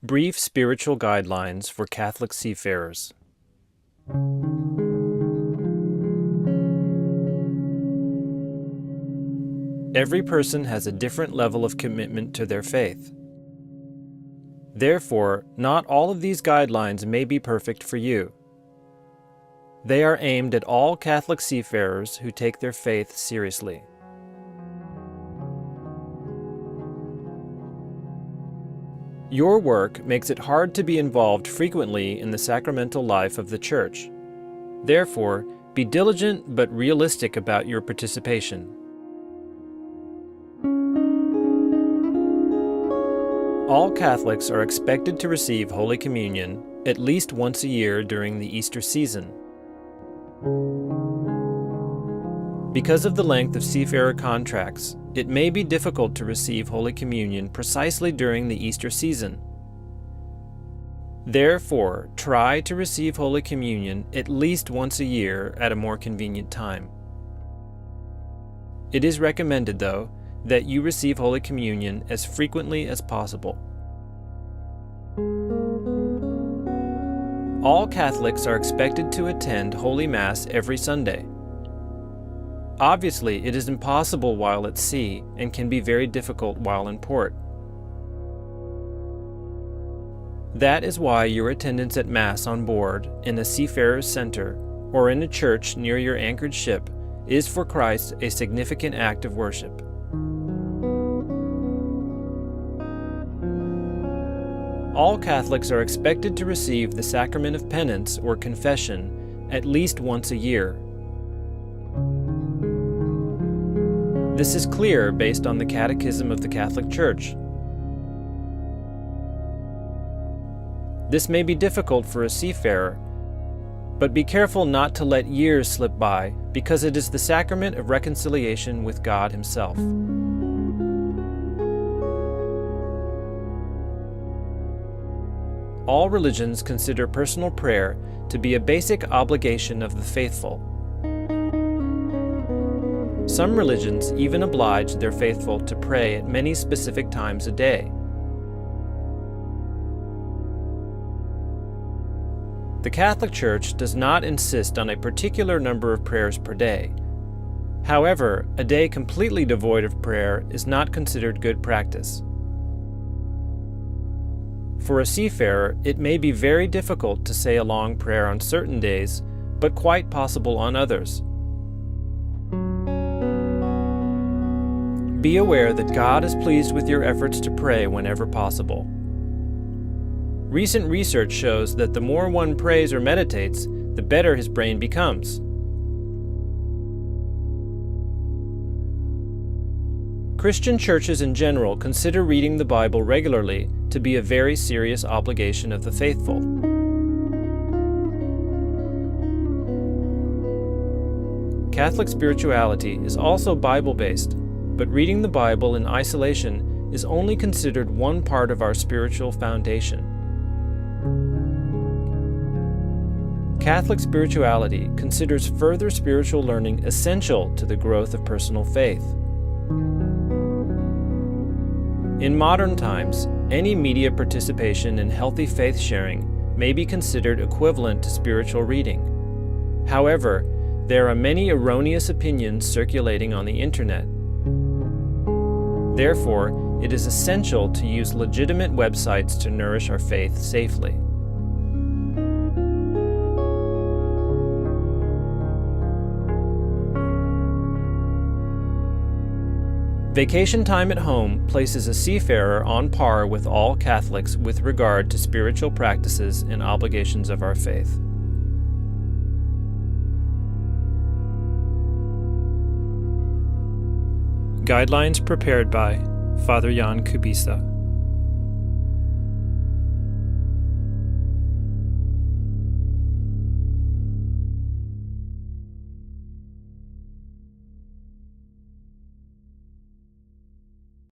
Brief Spiritual Guidelines for Catholic Seafarers. Every person has a different level of commitment to their faith. Therefore, not all of these guidelines may be perfect for you. They are aimed at all Catholic seafarers who take their faith seriously. Your work makes it hard to be involved frequently in the sacramental life of the Church. Therefore, be diligent but realistic about your participation. All Catholics are expected to receive Holy Communion at least once a year during the Easter season. Because of the length of seafarer contracts, it may be difficult to receive Holy Communion precisely during the Easter season. Therefore, try to receive Holy Communion at least once a year at a more convenient time. It is recommended, though, that you receive Holy Communion as frequently as possible. All Catholics are expected to attend Holy Mass every Sunday. Obviously, it is impossible while at sea and can be very difficult while in port. That is why your attendance at Mass on board, in a seafarer's center, or in a church near your anchored ship is for Christ a significant act of worship. All Catholics are expected to receive the sacrament of penance or confession at least once a year. This is clear based on the Catechism of the Catholic Church. This may be difficult for a seafarer, but be careful not to let years slip by, because it is the sacrament of reconciliation with God Himself. All religions consider personal prayer to be a basic obligation of the faithful. Some religions even oblige their faithful to pray at many specific times a day. The Catholic Church does not insist on a particular number of prayers per day. However, a day completely devoid of prayer is not considered good practice. For a seafarer, it may be very difficult to say a long prayer on certain days, but quite possible on others. Be aware that God is pleased with your efforts to pray whenever possible. Recent research shows that the more one prays or meditates, the better his brain becomes. Christian churches in general consider reading the Bible regularly to be a very serious obligation of the faithful. Catholic spirituality is also Bible-based, but reading the Bible in isolation is only considered one part of our spiritual foundation. Catholic spirituality considers further spiritual learning essential to the growth of personal faith. In modern times, any media participation in healthy faith sharing may be considered equivalent to spiritual reading. However, there are many erroneous opinions circulating on the internet. Therefore, it is essential to use legitimate websites to nourish our faith safely. Vacation time at home places a seafarer on par with all Catholics with regard to spiritual practices and obligations of our faith. Guidelines prepared by Father Jan Kubisa.